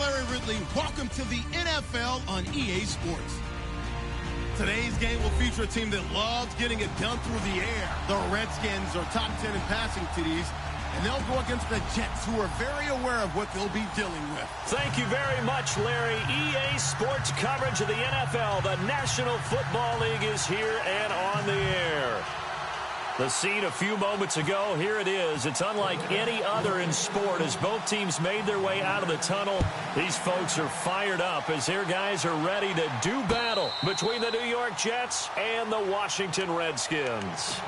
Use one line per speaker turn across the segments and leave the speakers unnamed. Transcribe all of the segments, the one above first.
Larry Ridley. Welcome to the NFL on EA Sports. Today's game will feature a team that loves getting it done through the air. The Redskins are top 10 in passing TDs, and they'll go against the Jets, who are very aware of what they'll be dealing with.
Thank you very much, Larry. EA Sports coverage of the NFL. The National Football League is here and on the air. The scene a few moments ago, here it is. It's unlike any other in sport as both teams made their way out of the tunnel. These folks are fired up as their guys are ready to do battle between the New York Jets and the Washington Redskins.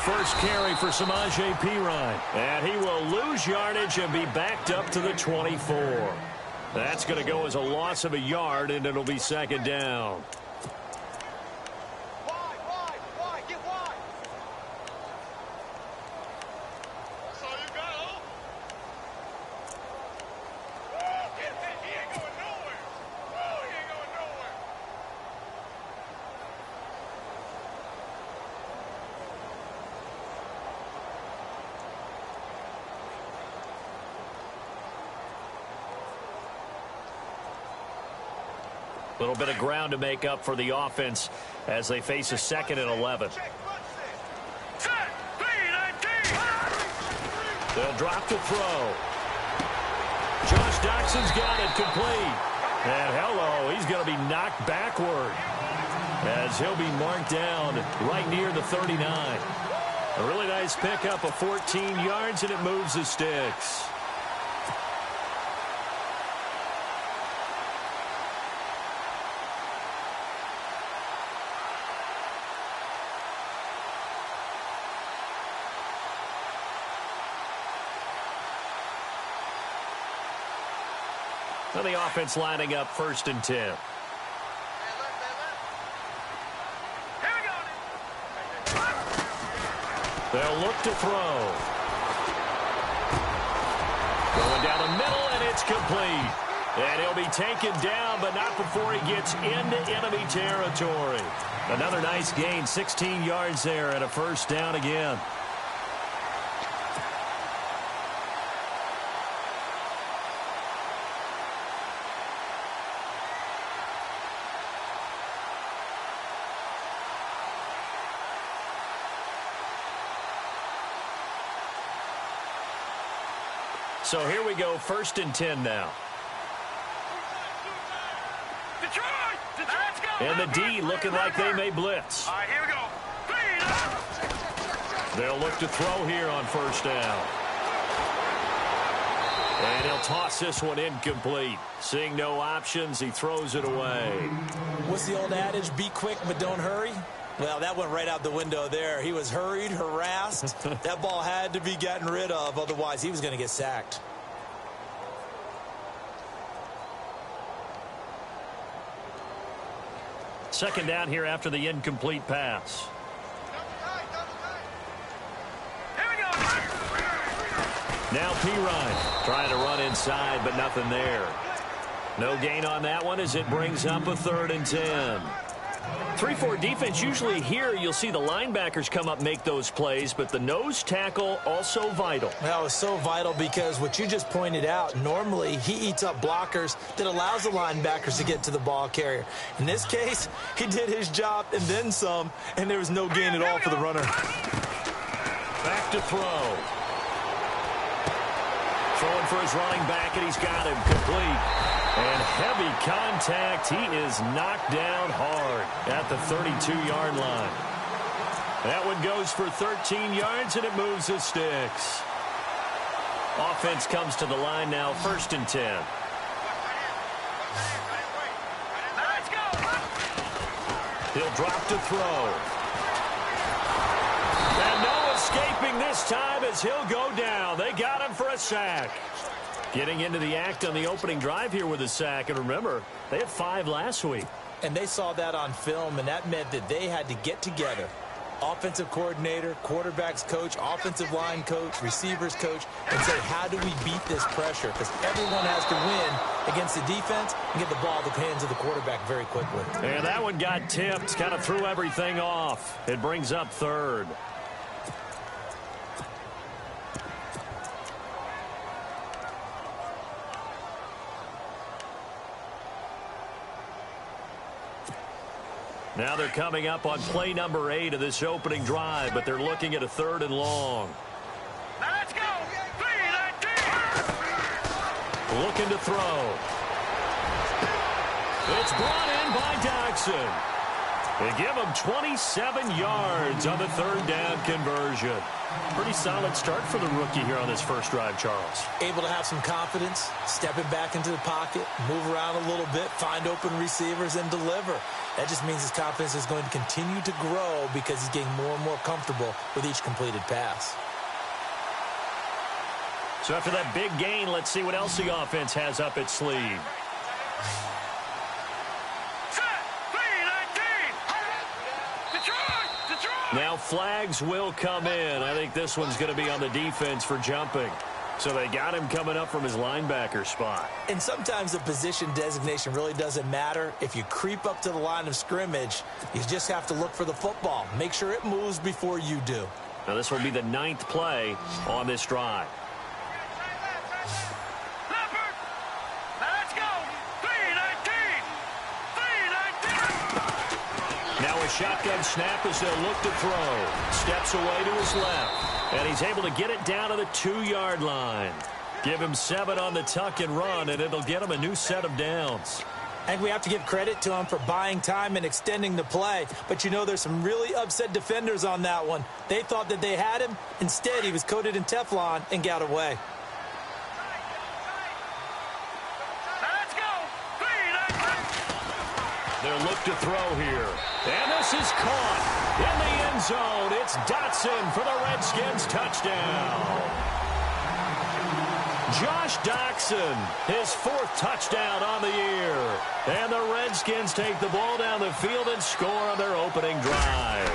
First carry for Samaje Perine. And he will lose yardage and be backed up to the 24. That's going to go as a loss of a yard, and it'll be second down. A little bit of ground to make up for the offense as they face a 2nd and 11. They'll drop to throw. Josh Doxson's got it complete. And hello, he's going to be knocked backward as he'll be marked down right near the 39. A really nice pickup of 14 yards, and it moves the sticks. So the offense lining up 1st and 10. They'll look to throw. Going down the middle, and it's complete. And he'll be taken down, but not before he gets into enemy territory. Another nice gain, 16 yards there, and a first down again. So here we go, 1st and 10 now. And the D looking like they may blitz.
All right, here we go.
They'll look to throw here on 1st down. And he'll toss this one incomplete. Seeing no options, he throws it away.
What's the old adage? Be quick, but don't hurry. Well, that went right out the window there. He was hurried, harassed. That ball had to be gotten rid of, otherwise he was going to get sacked.
Second down here after the incomplete pass.
Here we go.
Now Perine trying to run inside, but nothing there. No gain on that one as it brings up a 3rd and 10. 3-4 defense, usually here you'll see the linebackers come up, make those plays, but the nose tackle also vital.
That was so vital because what you just pointed out, normally he eats up blockers that allows the linebackers to get to the ball carrier. In this case, he did his job and then some, and there was no gain at all for the runner.
Back to throw. Throwing for his running back, and he's got him complete. And heavy contact. He is knocked down hard at the 32-yard line. That one goes for 13 yards, and it moves the sticks. Offense comes to the line now, 1st and 10. He'll drop to throw. And no escape escaping this time as he'll go down. They got him for a sack. Getting into the act on the opening drive here with a sack. And remember, they had 5 last week.
And they saw that on film, and that meant that they had to get together. Offensive coordinator, quarterbacks coach, offensive line coach, receivers coach, and say, how do we beat this pressure? Because everyone has to win against the defense and get the ball to the hands of the quarterback very quickly.
And that one got tipped, kind of threw everything off. It brings up 3rd. Now they're coming up on play number 8 of this opening drive, but they're looking at a 3rd and long.
Now let's go. 3-19.
Looking to throw. It's brought in by Doxson. They give him 27 yards on the 3rd down conversion. Pretty solid start for the rookie here on this first drive, Charles.
Able to have some confidence, stepping back into the pocket, move around a little bit, find open receivers, and deliver. That just means his confidence is going to continue to grow because he's getting more and more comfortable with each completed pass.
So after that big gain, let's see what else the offense has up its sleeve. Now flags will come in. I think this one's going to be on the defense for jumping. So they got him coming up from his linebacker spot.
And sometimes the position designation really doesn't matter. If you creep up to the line of scrimmage, you just have to look for the football. Make sure it moves before you do.
Now this will be the 9th play on this drive. Now a shotgun snap as they'll look to throw. Steps away to his left. And he's able to get it down to the 2-yard line. Give him 7 on the tuck and run, and it'll get him a new set of downs.
I think we have to give credit to him for buying time and extending the play. But, you know, there's some really upset defenders on that one. They thought that they had him. Instead, he was coated in Teflon and got away.
They'll look to throw here. And this is caught in the end zone. It's Dotson for the Redskins touchdown. Josh Doxson, his 4th touchdown on the year. And the Redskins take the ball down the field and score on their opening drive.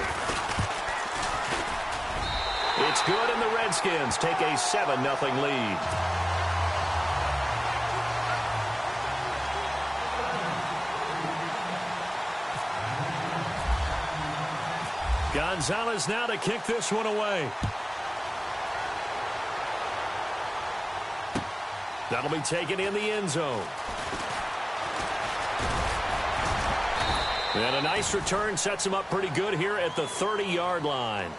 It's good, and the Redskins take a 7-0 lead. Gonzalez now to kick this one away. That'll be taken in the end zone. And a nice return sets him up pretty good here at the 30-yard line.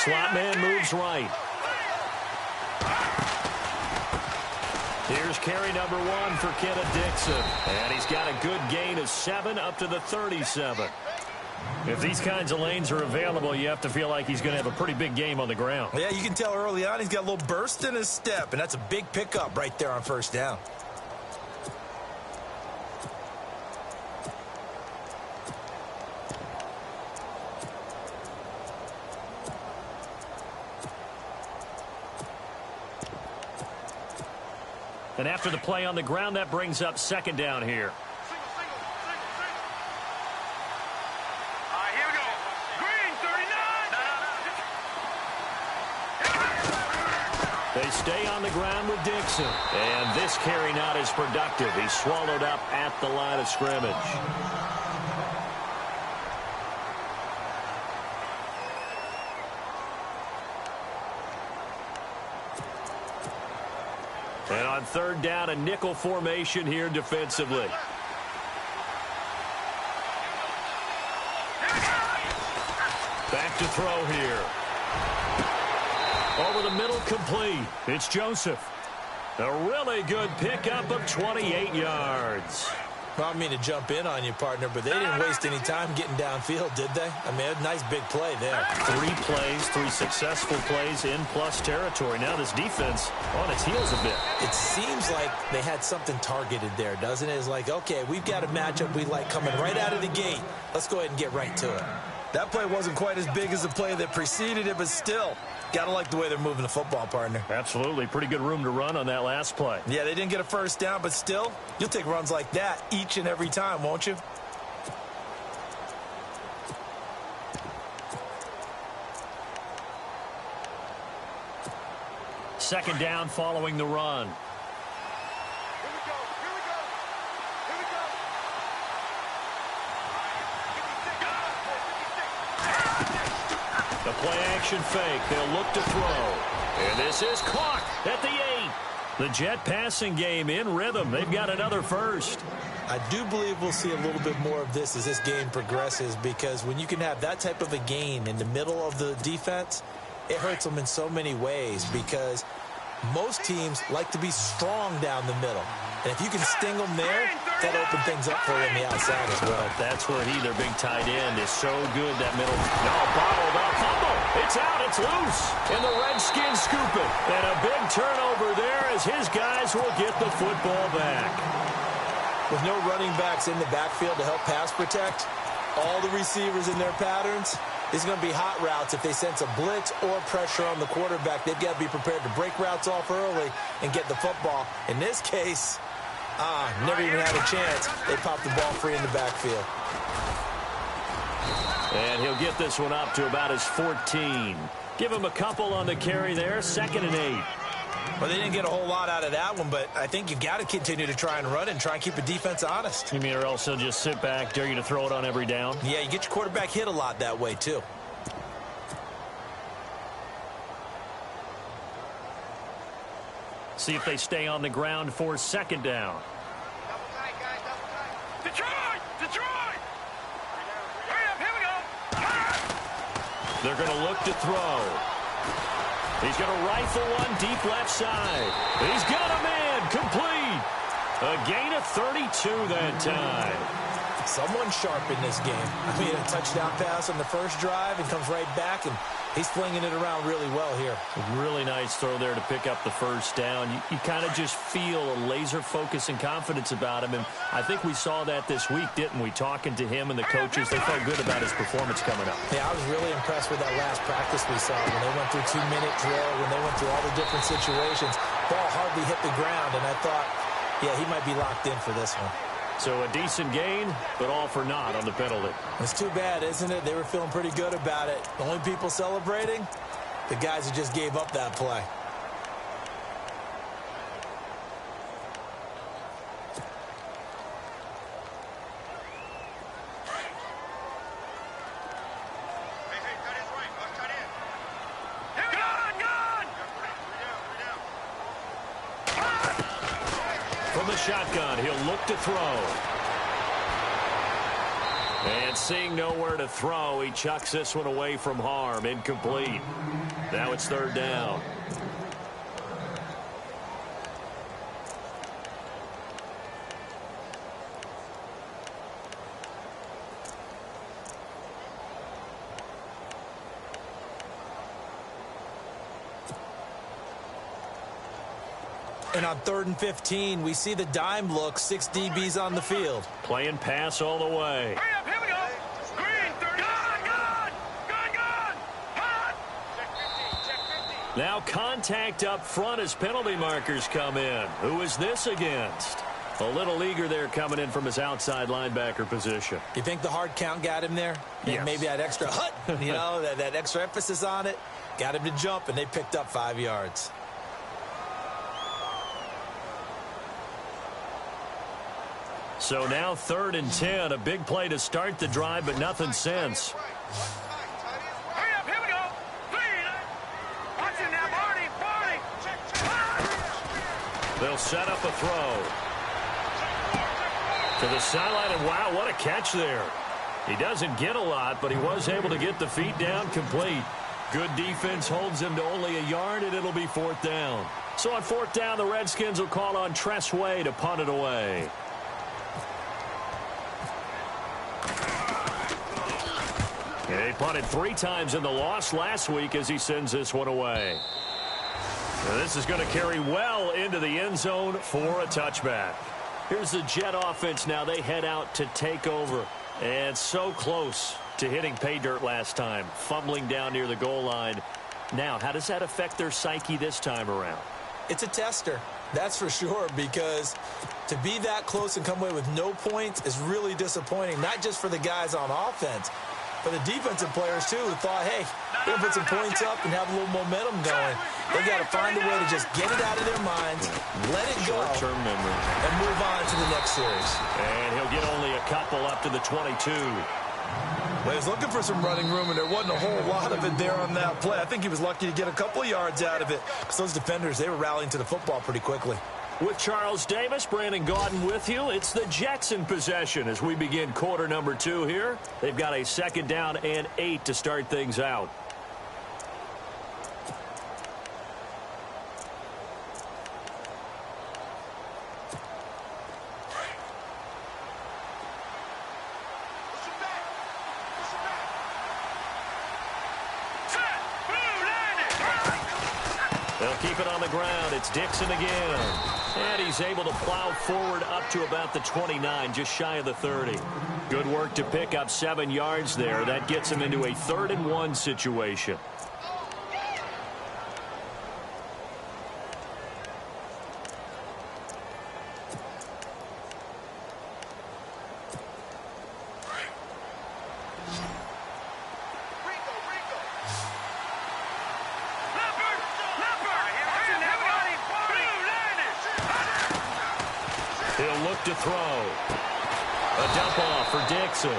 Slot man moves right. Here's carry number 1 for Kenneth Dixon. And he's got a good gain of 7 up to the 37. If these kinds of lanes are available, you have to feel like he's going to have a pretty big game on the ground.
Yeah, you can tell early on he's got a little burst in his step, and that's a big pickup right there on 1st down.
And after the play on the ground, that brings up 2nd down here.
Here we go. Green, 39.
They stay on the ground with Dixon. And this carry not as productive. He's swallowed up at the line of scrimmage. And on 3rd down, a nickel formation here defensively.
Here
back to throw here. Over the middle, complete. It's Joseph. A really good pickup of 28 yards.
Well, I mean to jump in on you, partner, but they didn't waste any time getting downfield, did they? I mean, a nice big play there.
3 plays, 3 successful plays in plus territory. Now this defense on its heels a bit.
It seems like they had something targeted there, doesn't it? It's like, okay, we've got a matchup we like coming right out of the gate. Let's go ahead and get right to it. That play wasn't quite as big as the play that preceded it, but still, got to like the way they're moving the football, partner.
Absolutely. Pretty good room to run on that last play.
Yeah, they didn't get a first down, but still, you'll take runs like that each and every time, won't you?
Second down following the run. The play-action fake. They'll look to throw. And this is caught at the 8. The Jet passing game in rhythm. They've got another first.
I do believe we'll see a little bit more of this as this game progresses, because when you can have that type of a gain in the middle of the defense, it hurts them in so many ways, because most teams like to be strong down the middle. And if you can sting them there, that'll open things up for you on the outside as well.
That's where he, their big tight end, is so good, that middle. No, bottled up. Fumble. It's out. It's loose. And the Redskins scoop it. And a big turnover there as his guys will get the football back.
With no running backs in the backfield to help pass protect, all the receivers in their patterns, it's going to be hot routes. If they sense a blitz or pressure on the quarterback, they've got to be prepared to break routes off early and get the football. In this case, never even had a chance. They popped the ball free in the backfield.
And he'll get this one up to about his 14. Give him a couple on the carry there. 2nd and 8.
Well, they didn't get a whole lot out of that one, but I think you've got to continue to try and run it and try and keep the defense honest.
You mean, or else he'll just sit back, dare you to throw it on every down?
Yeah, you get your quarterback hit a lot that way, too.
See if they stay on the ground for 2nd down.
Detroit! Detroit! Here we go!
They're going to look to throw. He's going to rifle one deep left side. He's got a man. Complete. A gain of 32 that time.
Someone sharp in this game. I mean, a touchdown pass on the first drive and comes right back, and he's flinging it around really well here.
A really nice throw there to pick up the first down. You kind of just feel a laser focus and confidence about him, and I think we saw that this week, didn't we? Talking to him and the coaches, they felt good about his performance coming up.
Yeah, I was really impressed with that last practice we saw when they went through 2-minute drill, when they went through all the different situations. Ball hardly hit the ground, and I thought, yeah, he might be locked in for this one.
So a decent gain, but all for naught on the penalty.
It's too bad, isn't it? They were feeling pretty good about it. The only people celebrating, the guys who just gave up that play.
From the shotgun, he'll look to throw. And seeing nowhere to throw, he chucks this one away from harm. Incomplete. Now it's 3rd down.
And on 3rd and 15, we see the dime look, 6 DBs on the field.
Playing pass all the way.
Hurry up, here we go! Green, 30. Gun! Hot! Check 50.
Now contact up front as penalty markers come in. Who is this against? A little eager there coming in from his outside linebacker position.
You think the hard count got him there?
Yes.
And maybe that extra hut, you know, that extra emphasis on it, got him to jump, and they picked up 5 yards.
So now 3rd and 10, a big play to start the drive, but nothing since.
Hurry up, here we go! 3. Watch it now, Barney!
They'll set up a throw. To the sideline, and wow, what a catch there. He doesn't get a lot, but he was able to get the feet down complete. Good defense holds him to only a yard, and it'll be 4th down. So on 4th down, the Redskins will call on Tressway to punt it away. He punted 3 times in the loss last week as he sends this one away. Now this is going to carry well into the end zone for a touchback. Here's the Jet offense now. They head out to take over. And so close to hitting pay dirt last time. Fumbling down near the goal line. Now, how does that affect their psyche this time around?
It's a tester, that's for sure, because to be that close and come away with no points is really disappointing, not just for the guys on offense, but the defensive players, too, who thought, hey, we're going to put some points up and have a little momentum going. They got to find a way to just get it out of their minds, let it go,
short-term memory,
and move on to the next series.
And he'll get only a couple up to the 22.
Well, he was looking for some running room, and there wasn't a whole lot of it there on that play. I think he was lucky to get a couple of yards out of it, because those defenders, they were rallying to the football pretty quickly.
With Charles Davis, Brandon Gaudin with you. It's the Jets in possession as we begin quarter number 2 here. They've got a 2nd down and 8 to start things out. They'll keep it on the ground. It's Dixon again. And he's able to plow forward up to about the 29, just shy of the 30. Good work to pick up 7 yards there. That gets him into a 3rd and 1 situation. He'll look to throw. A dump off for Dixon.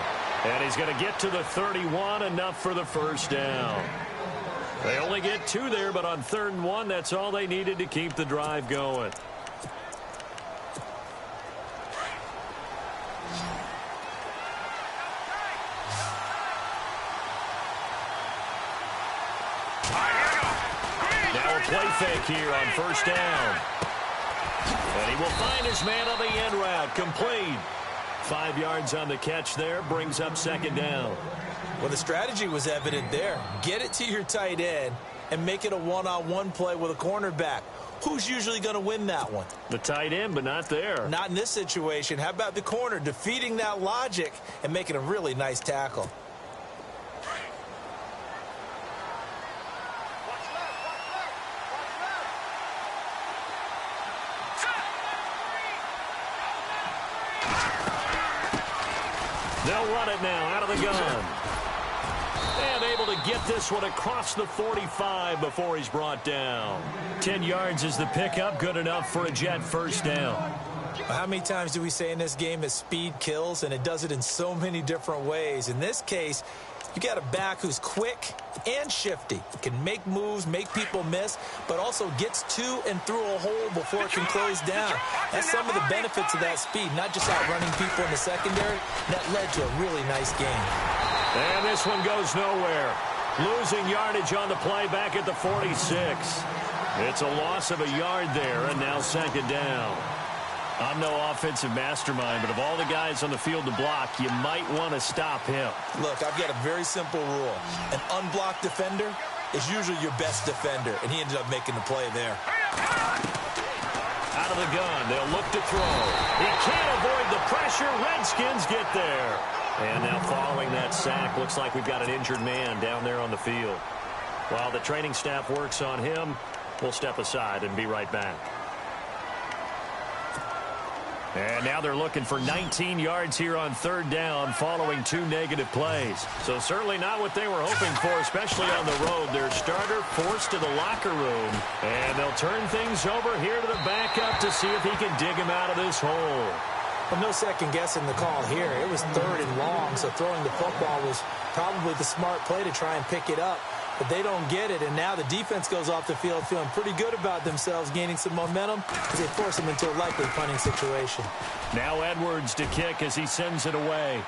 And he's going to get to the 31, enough for the 1st down. They only get 2 there, but on 3rd and 1, that's all they needed to keep the drive going. Now a play fake here on 1st down. And he will find his man on the end route. Complete. 5 yards on the catch there. Brings up 2nd down.
Well, the strategy was evident there. Get it to your tight end and make it a one-on-one play with a cornerback. Who's usually going to win that one?
The tight end, but not there.
Not in this situation. How about the corner defeating that logic and making a really nice tackle?
They'll run it now out of the gun. And able to get this one across the 45 before he's brought down. 10 yards is the pickup. Good enough for a Jet 1st down.
How many times do we say in this game that speed kills, and it does it in so many different ways? In this case, you got a back who's quick and shifty, can make moves, make people miss, but also gets to and through a hole before it can close down. That's some of the benefits of that speed, not just outrunning people in the secondary. That led to a really nice game.
And this one goes nowhere. Losing yardage on the play back at the 46. It's a loss of a yard there, and now 2nd down. I'm no offensive mastermind, but of all the guys on the field to block, you might want to stop him.
Look, I've got a very simple rule. An unblocked defender is usually your best defender, and he ended up making the play there.
Out of the gun, they'll look to throw. He can't avoid the pressure. Redskins get there. And now following that sack, looks like we've got an injured man down there on the field. While the training staff works on him, we'll step aside and be right back. And now they're looking for 19 yards here on 3rd down following 2 negative plays. So certainly not what they were hoping for, especially on the road. Their starter forced to the locker room. And they'll turn things over here to the backup to see if he can dig him out of this hole.
Well, no second guessing the call here. It was 3rd and long, so throwing the football was probably the smart play to try and pick it up. But they don't get it, and now the defense goes off the field feeling pretty good about themselves, gaining some momentum as they force them into a likely punting situation.
Now Edwards to kick as he sends it away.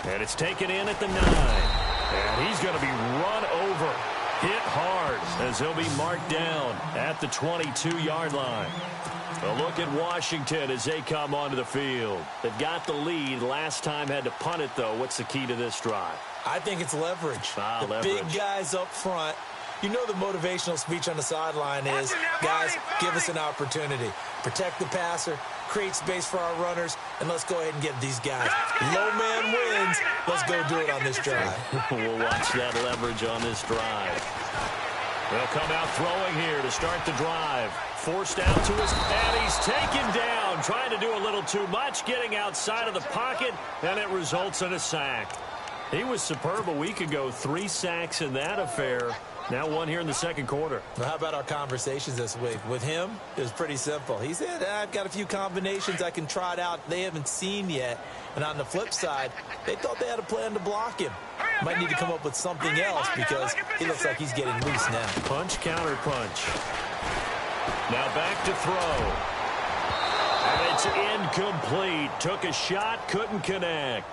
And it's taken in at the 9. And he's going to be run over, hit hard, as he'll be marked down at the 22-yard line. A look at Washington as they come onto the field. They've got the lead. Last time had to punt it, though. What's the key to this drive?
I think it's leverage.
Leverage.
Big guys up front. You know the motivational speech on the sideline is, guys, give us an opportunity. Protect the passer, create space for our runners, and let's go ahead and get these guys. Low man wins. Let's go do it on this drive.
We'll watch that leverage on this drive. They'll come out throwing here to start the drive. Forced out to his, and he's taken down, trying to do a little too much, getting outside of the pocket, and it results in a sack. He was superb a week ago, 3 sacks in that affair. Now 1 here in the second quarter.
Well, how about our conversations this week? With him, it was pretty simple. He said, I've got a few combinations I can try it out they haven't seen yet. And on the flip side, they thought they had a plan to block him. Might need to come up with something else because he looks like he's getting loose now.
Punch, counter punch. Now back to throw. And it's incomplete. Took a shot, couldn't connect.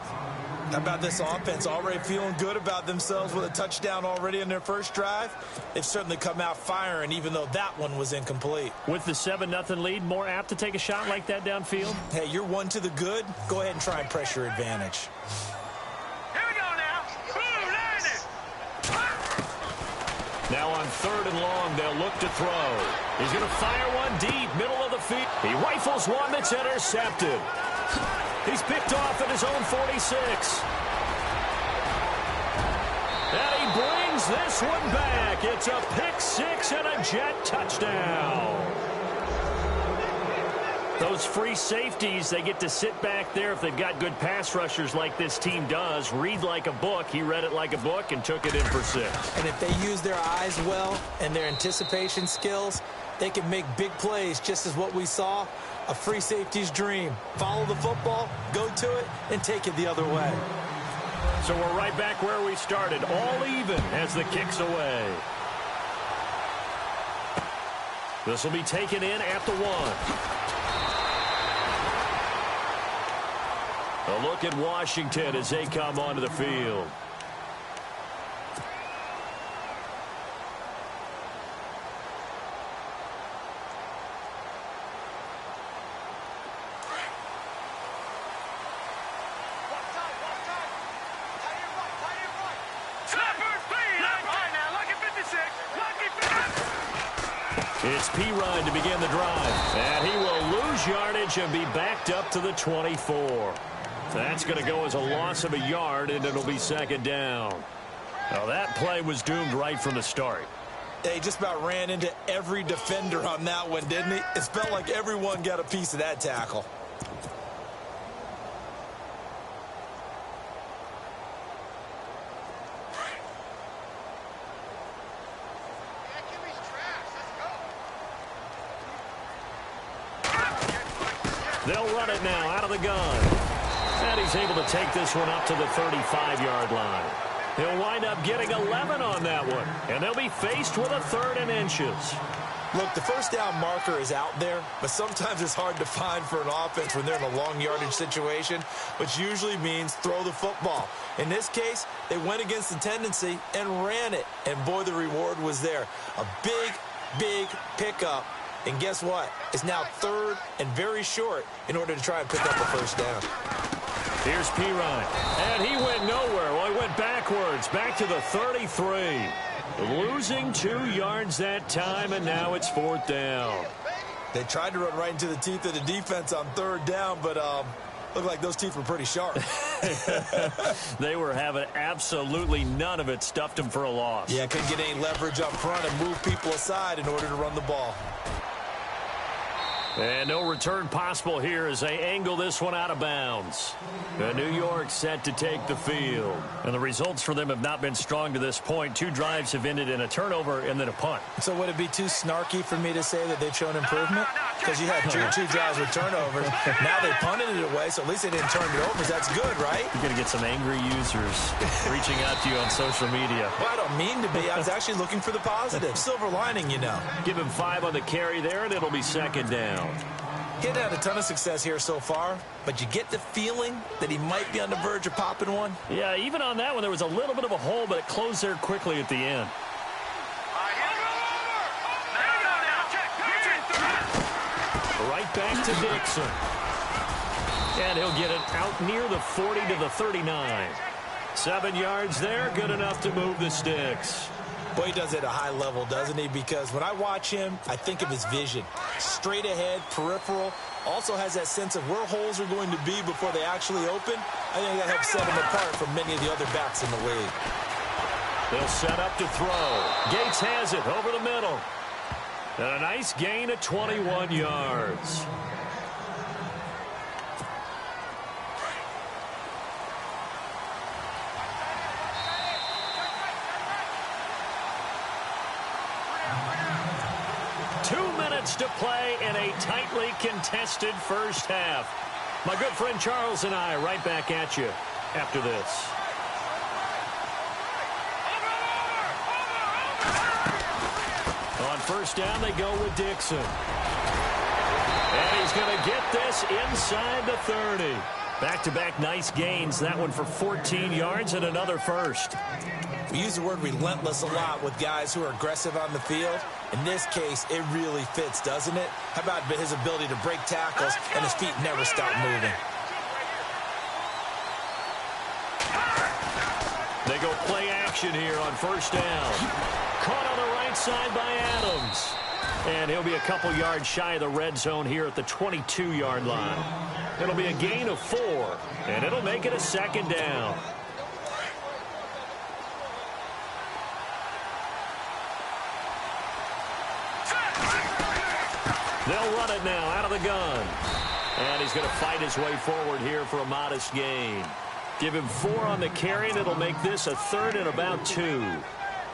How about this offense? Already feeling good about themselves with a touchdown already in their first drive. They've certainly come out firing, even though that one was incomplete.
With the 7-0 lead, more apt to take a shot like that downfield?
Hey, you're 1 to the good. Go ahead and try and press your advantage.
Here we go now. Boom,
Now on 3rd and long, they'll look to throw. He's going to fire one deep, middle of the field. He rifles one that's intercepted. He's picked off at his own 46. And he brings this one back. It's a pick 6 and a Jet touchdown. Those free safeties, they get to sit back there if they've got good pass rushers like this team does. Read like a book. He read it like a book and took it in for 6.
And if they use their eyes well and their anticipation skills, they can make big plays, just as what we saw. A free safety's dream. Follow the football, go to it, and take it the other way.
So we're right back where we started, all even as the kick's away. This will be taken in at the 1. A look at Washington as they come onto the field. It's P-Ryan to begin the drive. And he will lose yardage and be backed up to the 24. That's going to go as a loss of a yard, and it'll be 2nd down. Now, that play was doomed right from the start.
He just about ran into every defender on that one, didn't he? It felt like everyone got a piece of that tackle.
They'll run it now out of the gun. And he's able to take this one up to the 35-yard line. He'll wind up getting 11 on that one. And they'll be faced with a 3rd and inches.
Look, the first down marker is out there, but sometimes it's hard to find for an offense when they're in a long yardage situation, which usually means throw the football. In this case, they went against the tendency and ran it. And boy, the reward was there. A big, big pickup. And guess what? It's now 3rd and very short in order to try and pick up a first down.
Here's P-Ryan. And he went nowhere. Well, he went backwards, back to the 33. Losing 2 yards that time, and now it's 4th down.
They tried to run right into the teeth of the defense on 3rd down, but looked like those teeth were pretty sharp.
They were having absolutely none of it. Stuffed them for a loss.
Yeah, couldn't get any leverage up front and move people aside in order to run the ball.
And no return possible here as they angle this one out of bounds. New York set to take the field. And the results for them have not been strong to this point. 2 drives have ended in a turnover and then a punt.
So would it be too snarky for me to say that they've shown improvement? Because you had 2 drives with turnovers. Now they punted it away, so at least they didn't turn it over. That's good, right?
You're going to get some angry users reaching out to you on social media.
Well, I don't mean to be. I was actually looking for the positive. Silver lining, you know.
Give him 5 on the carry there, and it'll be 2nd down.
He hadn't had a ton of success here so far, but you get the feeling that he might be on the verge of popping one.
Yeah, even on that one, there was a little bit of a hole, but it closed there quickly at the end. Right back to Dixon. And he'll get it out near the 40 to the 39. 7 yards there, good enough to move the sticks.
Boy, he does it at a high level, doesn't he? Because when I watch him, I think of his vision. Straight ahead, peripheral. Also has that sense of where holes are going to be before they actually open. I think that helps set him apart from many of the other backs in the league.
They'll set up to throw. Gates has it over the middle. And a nice gain of 21 yards. To play in a tightly contested first half. My good friend Charles and I right back at you after this. On first down, they go with Dixon. And he's going to get this inside the 30. Back-to-back nice gains. That one for 14 yards and another first.
We use the word relentless a lot with guys who are aggressive on the field. In this case, it really fits, doesn't it? How about his ability to break tackles and his feet never stop moving?
They go play action here on first down. Caught on the right side by Adams. And he'll be a couple yards shy of the red zone here at the 22-yard line. It'll be a gain of 4, and it'll make it a second down. They'll run it now out of the gun. And he's going to fight his way forward here for a modest gain. Give him 4 on the carry, and it'll make this a third and about 2.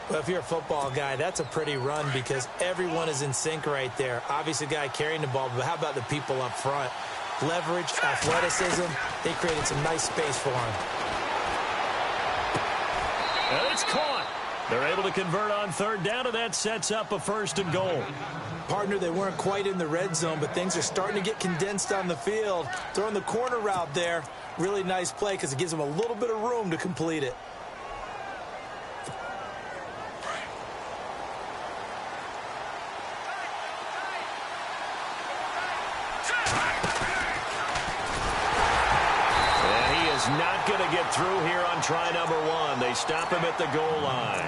Well, if you're a football guy, that's a pretty run because everyone is in sync right there. Obviously, the guy carrying the ball, but how about the people up front? Leverage, athleticism, they created some nice space for him.
And it's caught. They're able to convert on third down, and that sets up a 1st and goal.
Partner, they weren't quite in the red zone, but things are starting to get condensed on the field. Throwing the corner route there, really nice play because it gives them a little bit of room to complete it.
And he is not going to get through here on try number 1. They stop him at the goal line.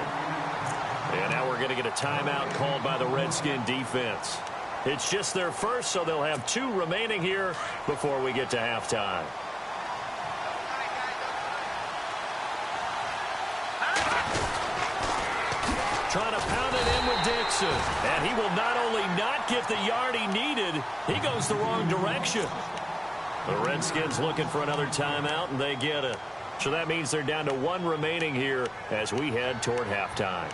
And now we're going to get a timeout called by the Redskin defense. It's just their first, so they'll have 2 remaining here before we get to halftime. Trying to pound it in with Dixon. And he will not only not get the yard he needed, he goes the wrong direction. The Redskins looking for another timeout, and they get it. So that means they're down to 1 remaining here as we head toward halftime.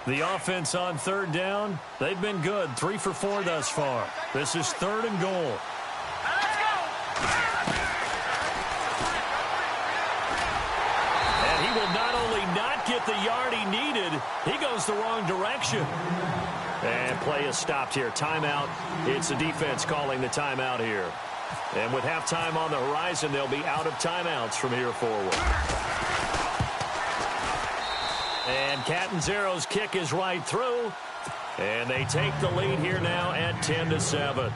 The offense on third down, they've been good. 3 for 4 thus far. This is 3rd and goal. And he will not only not get the yard he needed, he goes the wrong direction. And play is stopped here. Timeout. It's the defense calling the timeout here. And with halftime on the horizon, they'll be out of timeouts from here forward. And Catanzaro's kick is right through. And they take the lead here now at 10-7.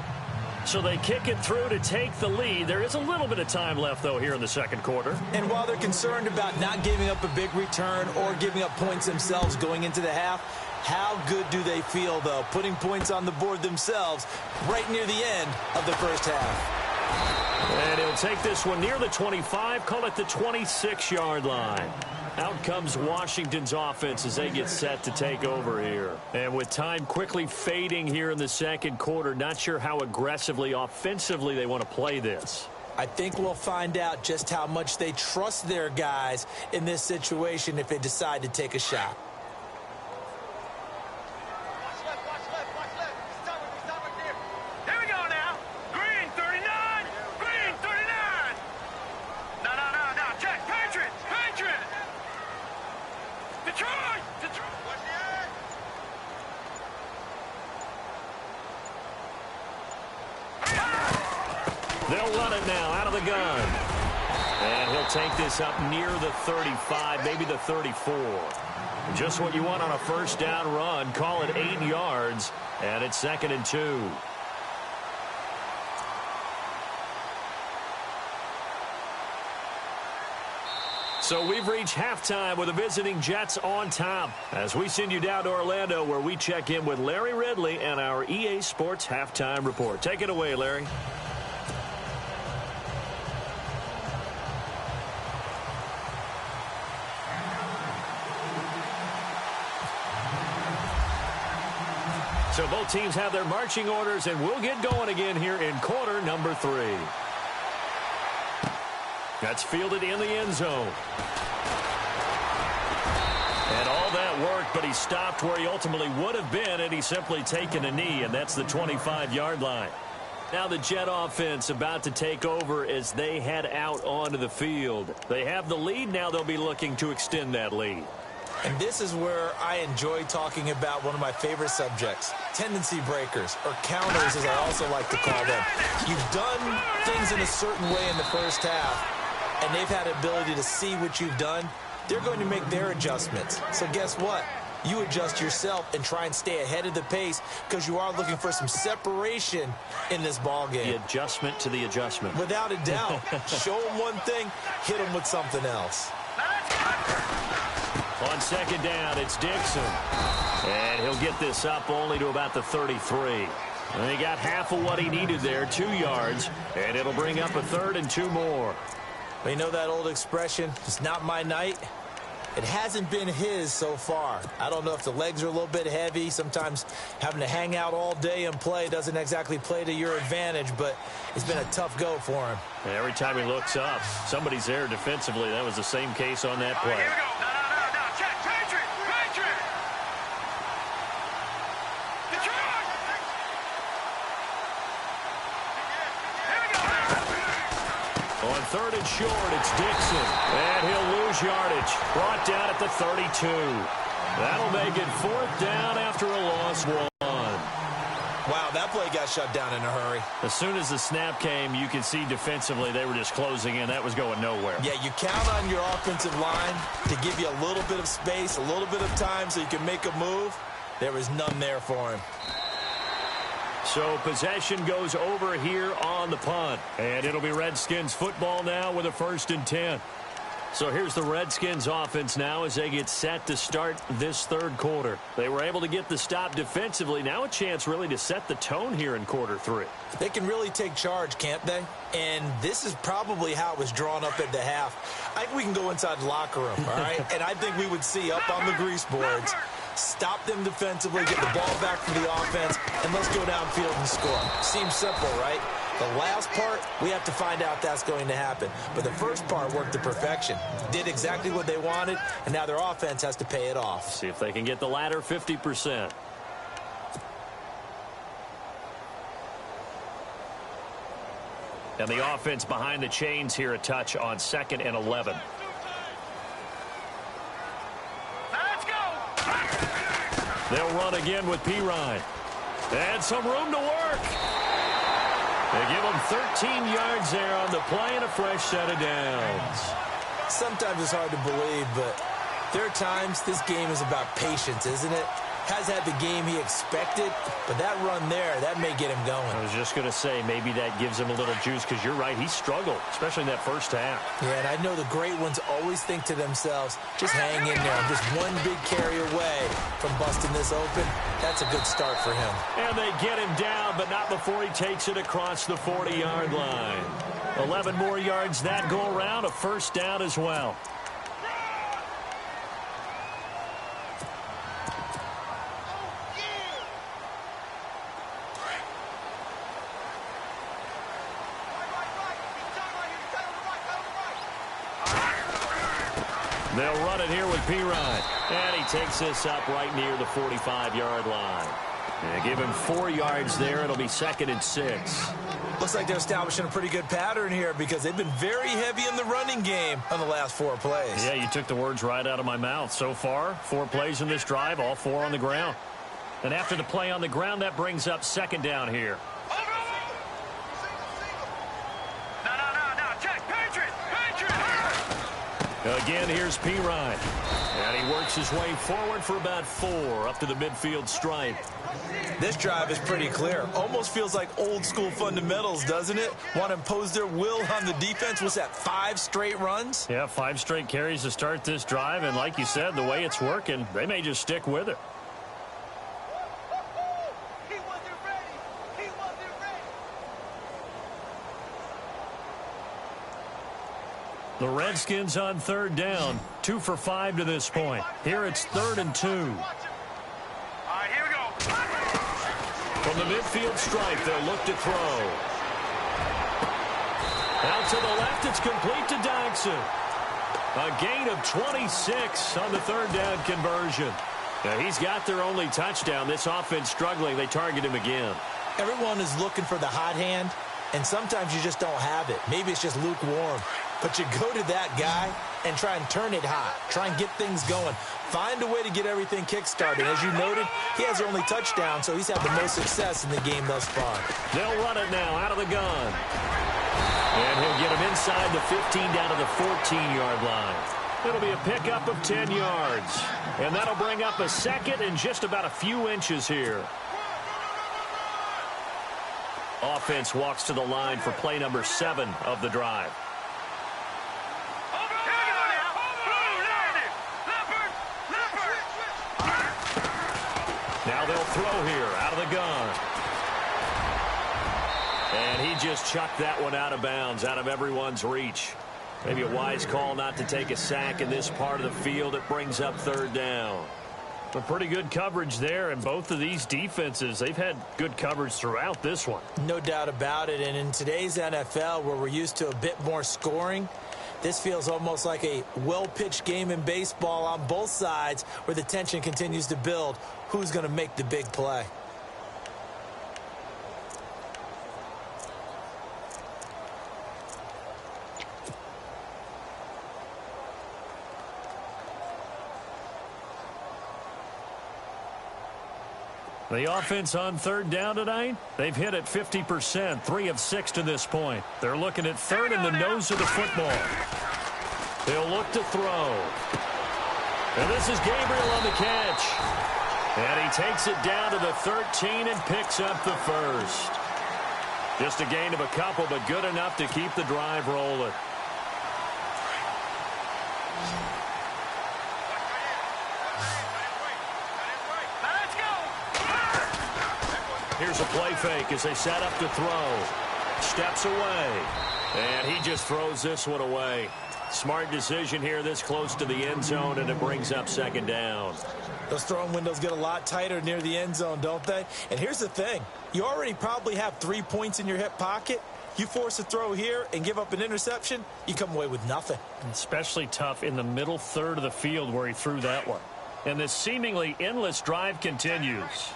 So they kick it through to take the lead. There is a little bit of time left, though, here in the second quarter.
And while they're concerned about not giving up a big return or giving up points themselves going into the half, how good do they feel, though, putting points on the board themselves right near the end of the first half?
And he'll take this one near the 25, call it the 26-yard line. Out comes Washington's offense as they get set to take over here. And with time quickly fading here in the second quarter, not sure how aggressively, offensively they want to play this.
I think we'll find out just how much they trust their guys in this situation if they decide to take a shot.
Here we go now. Green 39. Green 39. No. Check. Patriots. Detroit.
They'll run it now out of the gun. And he'll take this up near the 35, maybe the 34. Just what you want on a first down run. Call it 8 yards, and it's 2nd and 2. So we've reached halftime with the visiting Jets on top as we send you down to Orlando where we check in with Larry Ridley and our EA Sports Halftime Report. Take it away, Larry. So both teams have their marching orders, and we'll get going again here in quarter number 3. That's fielded in the end zone. And all that worked, but he stopped where he ultimately would have been, and he's simply taken a knee, and that's the 25-yard line. Now the Jet offense about to take over as they head out onto the field. They have the lead. Now they'll be looking to extend that lead.
And this is where I enjoy talking about one of my favorite subjects, tendency breakers, or counters as I also like to call them. You've done things in a certain way in the first half, and they've had the ability to see what you've done. They're going to make their adjustments. So guess what? You adjust yourself and try and stay ahead of the pace because you are looking for some separation in this ball game.
The adjustment to the adjustment.
Without a doubt. Show them one thing, hit them with something else.
On 2nd down, it's Dixon. And he'll get this up only to about the 33. And he got half of what he needed there, 2 yards. And it'll bring up a 3rd and 2 more.
Well, you know that old expression, it's not my night? It hasn't been his so far. I don't know if the legs are a little bit heavy. Sometimes having to hang out all day and play doesn't exactly play to your advantage, but it's been a tough go for him.
And every time he looks up, somebody's there defensively. That was the same case on that play.
Here we go. No. Check. Patriot. Detroit. Here we go.
On 3rd and short, it's Dixon. And he'll lose yardage. Brought down at the 32. That'll make it 4th down after a loss 1.
Wow, that play got shut down in a hurry.
As soon as the snap came, you could see defensively they were just closing in. That was going nowhere.
Yeah, you count on your offensive line to give you a little bit of space, a little bit of time so you can make a move. There was none there for him.
So possession goes over here on the punt. And it'll be Redskins football now with a 1st and 10. So here's the Redskins offense now as they get set to start this 3rd quarter. They were able to get the stop defensively. Now a chance really to set the tone here in quarter 3.
They can really take charge, can't they? And this is probably how it was drawn up at the half. I think we can go inside the locker room, all right? And I think we would see up on the grease boards, stop them defensively, get the ball back for the offense, and let's go downfield and score. Seems simple, right? The last part, we have to find out that's going to happen. But the first part worked to perfection. Did exactly what they wanted, and now their offense has to pay it off.
See if they can get the latter 50%. And the offense behind the chains here a touch on 2nd and 11.
Let's go.
They'll run again with Pirine. And some room to work. They give him 13 yards there on the play and a fresh set of downs.
Sometimes it's hard to believe, but there are times this game is about patience, isn't it? Has had the game he expected, but that run there, that may get him going.
I was just going to say, maybe that gives him a little juice, because you're right, he struggled, especially in that first half.
Yeah, and I know the great ones always think to themselves, just hang in there. I'm just one big carry away from busting this open. That's a good start for him.
And they get him down, but not before he takes it across the 40-yard line. 11 more yards that go around, a first down as well. They'll run it here with Pirine. And he takes this up right near the 45-yard line. And give him 4 yards there. It'll be 2nd and 6.
Looks like they're establishing a pretty good pattern here because they've been very heavy in the running game on the last 4 plays.
Yeah, you took the words right out of my mouth. So far, 4 plays in this drive, all 4 on the ground. And after the play on the ground, that brings up 2nd down here. Again, here's P. Ryan. And he works his way forward for about 4 up to the midfield stripe.
This drive is pretty clear. Almost feels like old school fundamentals, doesn't it? Want to impose their will on the defense. Was that 5 straight runs?
Yeah, 5 straight carries to start this drive. And like you said, the way it's working, they may just stick with it. The Redskins on 3rd down. 2 for 5 to this point. Here it's 3rd and 2.
All right, here we go.
From the midfield stripe, they'll look to throw. Out to the left, it's complete to Dodson. A gain of 26 on the 3rd down conversion. Now, he's got their only touchdown. This offense struggling. They target him again.
Everyone is looking for the hot hand, and sometimes you just don't have it. Maybe it's just lukewarm. But you go to that guy and try and turn it hot. Try and get things going. Find a way to get everything kick-started. As you noted, he has their only touchdown, so he's had the most success in the game thus far.
They'll run it now out of the gun. And he'll get him inside the 15 down to the 14-yard line. It'll be a pickup of 10 yards. And that'll bring up a 2nd and just about a few inches here. Offense walks to the line for play number 7 of the drive. Now they'll throw here out of the gun. And he just chucked that one out of bounds, out of everyone's reach. Maybe a wise call not to take a sack in this part of the field. It brings up 3rd down. But pretty good coverage there, and both of these defenses, they've had good coverage throughout this one.
No doubt about it, and in today's NFL, where we're used to a bit more scoring, this feels almost like a well-pitched game in baseball on both sides where the tension continues to build. Who's going to make the big play?
The offense on 3rd down tonight, they've hit at 50%, 3 of 6 to this point. They're looking at 3rd in the nose of the football. They'll look to throw. And this is Gabriel on the catch. And he takes it down to the 13 and picks up the 1st. Just a gain of a couple, but good enough to keep the drive rolling. Here's a play fake as they set up to throw. Steps away. And he just throws this one away. Smart decision here this close to the end zone, and it brings up 2nd down.
Those throwing windows get a lot tighter near the end zone, don't they? And here's the thing. You already probably have 3 points in your hip pocket. You force a throw here and give up an interception, you come away with nothing.
Especially tough in the middle 3rd of the field where he threw that one. And this seemingly endless drive continues.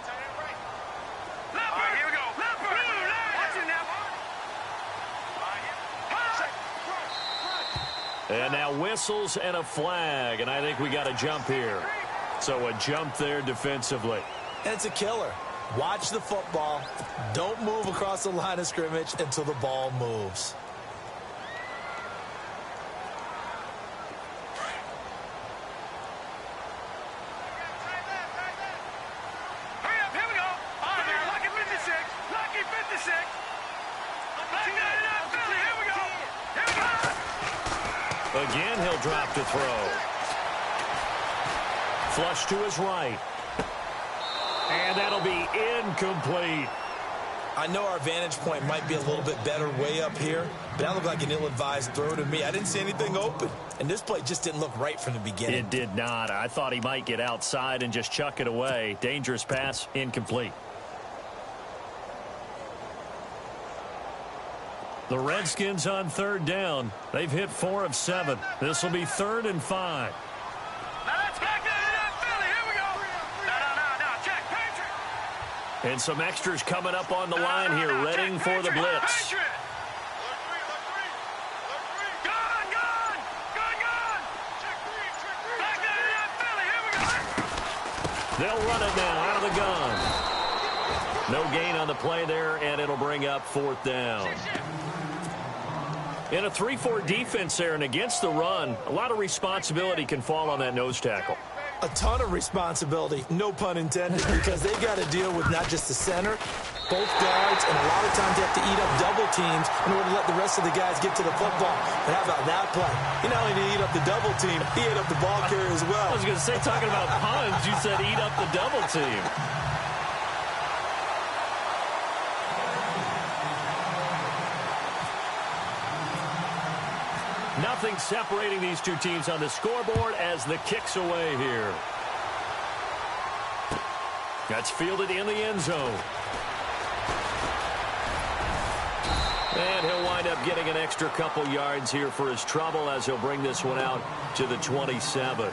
And now whistles and a flag, and I think we got a jump here. So a jump there defensively.
And it's a killer. Watch the football. Don't move across the line of scrimmage until the ball moves.
Hurry up, here we go. All right, now, lucky 56. Lucky 56. Here we go. Here we go.
Again, he'll drop to throw. Flush to his right. And that'll be incomplete.
I know our vantage point might be a little bit better way up here, but that looked like an ill-advised throw to me. I didn't see anything open, and this play just didn't look right from the beginning.
It did not. I thought he might get outside and just chuck it away. Dangerous pass, incomplete. The Redskins on 3rd down. They've hit 4 of 7. This will be 3rd and 5. And some extras coming up on the line here, readying for the blitz. They'll run it now out of the gun. No gain on the play there, and it'll bring up 4th down. In a 3-4 defense there and against the run, a lot of responsibility can fall on that nose tackle.
A ton of responsibility, no pun intended, because they've got to deal with not just the center, both guards, and a lot of times they have to eat up double teams in order to let the rest of the guys get to the football. But how about that play? He not only did he eat up the double team, he ate up the ball carrier as well.
I was going to say, talking about puns, you said eat up the double team. Nothing separating these two teams on the scoreboard as the kick's away here. That's fielded in the end zone. And he'll wind up getting an extra couple yards here for his trouble as he'll bring this one out to the 27.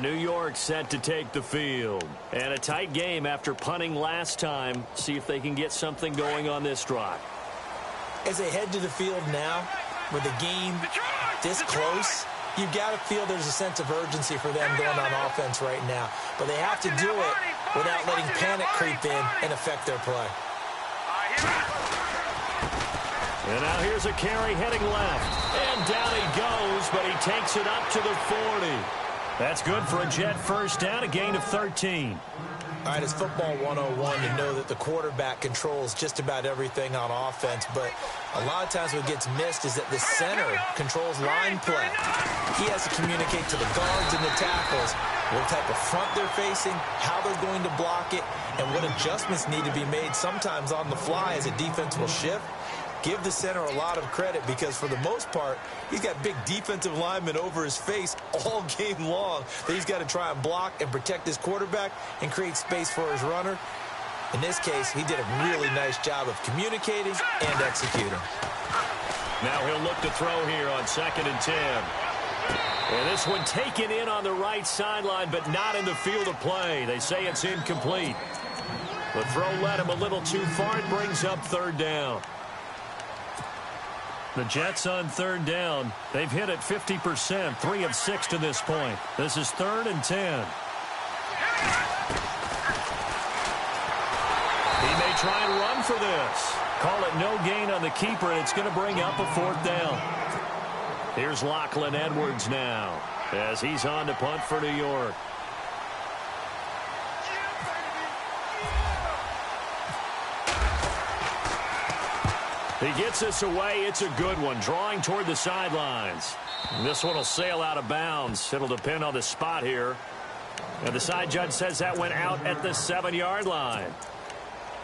New York set to take the field. And a tight game after punting last time. See if they can get something going on this drive.
As they head to the field now, with the game this close, you've got to feel there's a sense of urgency for them going on offense right now. But they have to do it without letting panic creep in and affect their play.
And now here's a carry heading left. And down he goes, but he takes it up to the 40. That's good for a Jet first down, a gain of 13.
All right, it's football 101 to know that the quarterback controls just about everything on offense, but a lot of times what gets missed is that the center controls line play. He has to communicate to the guards and the tackles what type of front they're facing, how they're going to block it, and what adjustments need to be made sometimes on the fly as a defense will shift. Give the center a lot of credit because, for the most part, he's got big defensive linemen over his face all game long that he's got to try and block and protect his quarterback and create space for his runner. In this case, he did a really nice job of communicating and executing.
Now he'll look to throw here on 2nd and 10. And this one taken in on the right sideline, but not in the field of play. They say it's incomplete. The throw led him a little too far. It brings up 3rd down. The Jets on 3rd down. They've hit it 50%, 3 of 6 to this point. This is 3rd and 10. He may try and run for this. Call it no gain on the keeper, and it's going to bring up a 4th down. Here's Lachlan Edwards now as he's on to punt for New York. He gets this away. It's a good one, drawing toward the sidelines. This one will sail out of bounds. It'll depend on the spot here. And the side judge says that went out at the 7-yard line.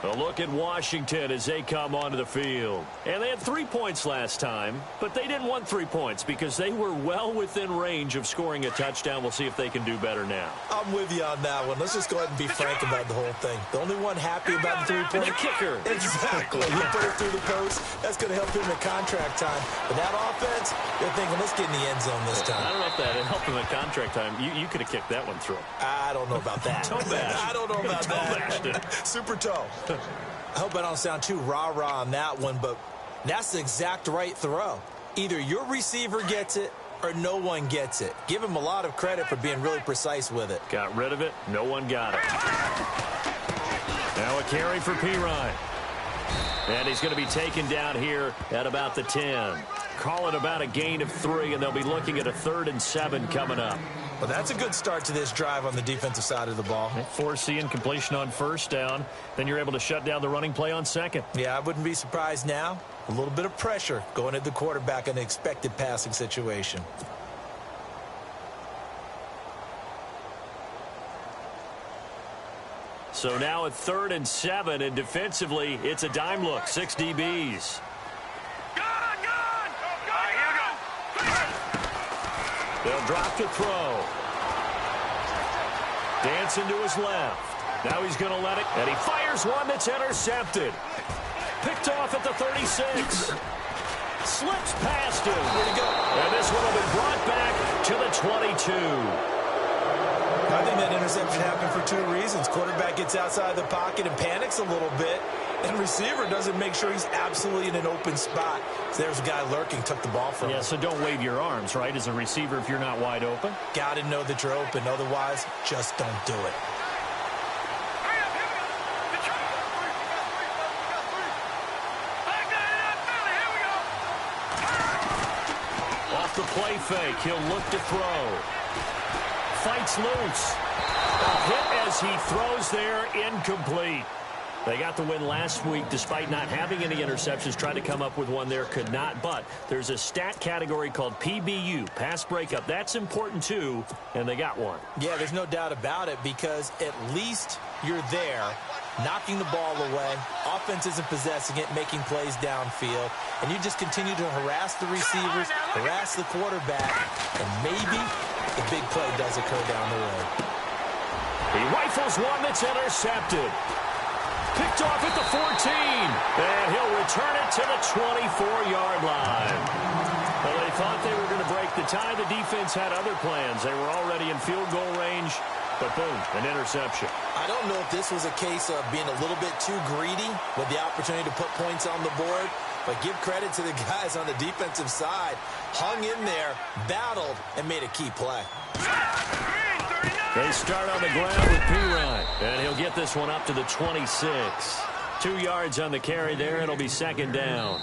A look at Washington as they come onto the field. And they had 3 points last time, but they didn't want 3 points because they were well within range of scoring a touchdown. We'll see if they can do better now.
I'm with you on that one. Let's just go ahead and be frank about the whole thing. The only one happy about the 3-point.
The kicker.
Exactly. He put it through the post. That's going to help him in contract time. But that offense, they're thinking, let's get in the end zone this time.
I don't know if that helped him in contract time. You could have kicked that one through.
I don't know about that.
Toe bash.
I don't know about that. Super toe. I hope I don't sound too rah-rah on that one, but that's the exact right throw. Either your receiver gets it or no one gets it. Give him a lot of credit for being really precise with it.
Got rid of it. No one got it. Now a carry for Pirine. And he's going to be taken down here at about the 10. Call it about a gain of 3, and they'll be looking at a 3rd and 7 coming up.
Well, that's a good start to this drive on the defensive side of the ball.
Force the incompletion on 1st down. Then you're able to shut down the running play on 2nd.
Yeah, I wouldn't be surprised now. A little bit of pressure going at the quarterback in an expected passing situation.
So now at 3rd and 7, and defensively, it's a dime look. 6 DBs. They'll drop to throw. Dancing to his left. Now he's going to let it, and he fires one that's intercepted. Picked off at the 36. Slips past him.
Where'd he go?
And this one will be brought back to the 22.
I think that interception happened for 2 reasons. Quarterback gets outside the pocket and panics a little bit, and receiver doesn't make sure he's absolutely in an open spot. So there's a guy lurking, took the ball from him.
Yeah, so don't wave your arms, right, as a receiver if you're not wide open.
Got to know that you're open. Otherwise, just don't do it.
the play fake. He'll look to throw. Fights loose. A hit as he throws there, incomplete. They got the win last week despite not having any interceptions. Tried to come up with one there, could not. But there's a stat category called PBU, pass breakup. That's important too, and they got one.
Yeah, there's no doubt about it because at least you're there, knocking the ball away. Offense isn't possessing it, making plays downfield. And you just continue to harass the receivers, harass the quarterback, and maybe the big play does occur down the road.
He rifles one that's intercepted. Picked off at the 14, and he'll return it to the 24-yard line. Well, they thought they were going to break the tie. The defense had other plans. They were already in field goal range, but boom, an interception.
I don't know if this was a case of being a little bit too greedy with the opportunity to put points on the board, but give credit to the guys on the defensive side. Hung in there, battled, and made a key play.
They start on the ground with P-Ryan, and he'll get this one up to the 26. 2 yards on the carry there. It'll be second down.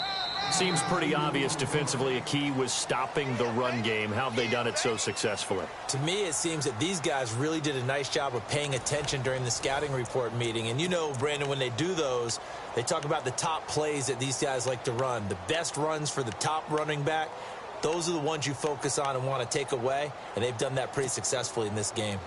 Seems pretty obvious defensively a key was stopping the run game. How have they done it so successfully?
To me, it seems that these guys really did a nice job of paying attention during the scouting report meeting. And you know, Brandon, when they do those, they talk about the top plays that these guys like to run. The best runs for the top running back, those are the ones you focus on and want to take away. And they've done that pretty successfully in this game.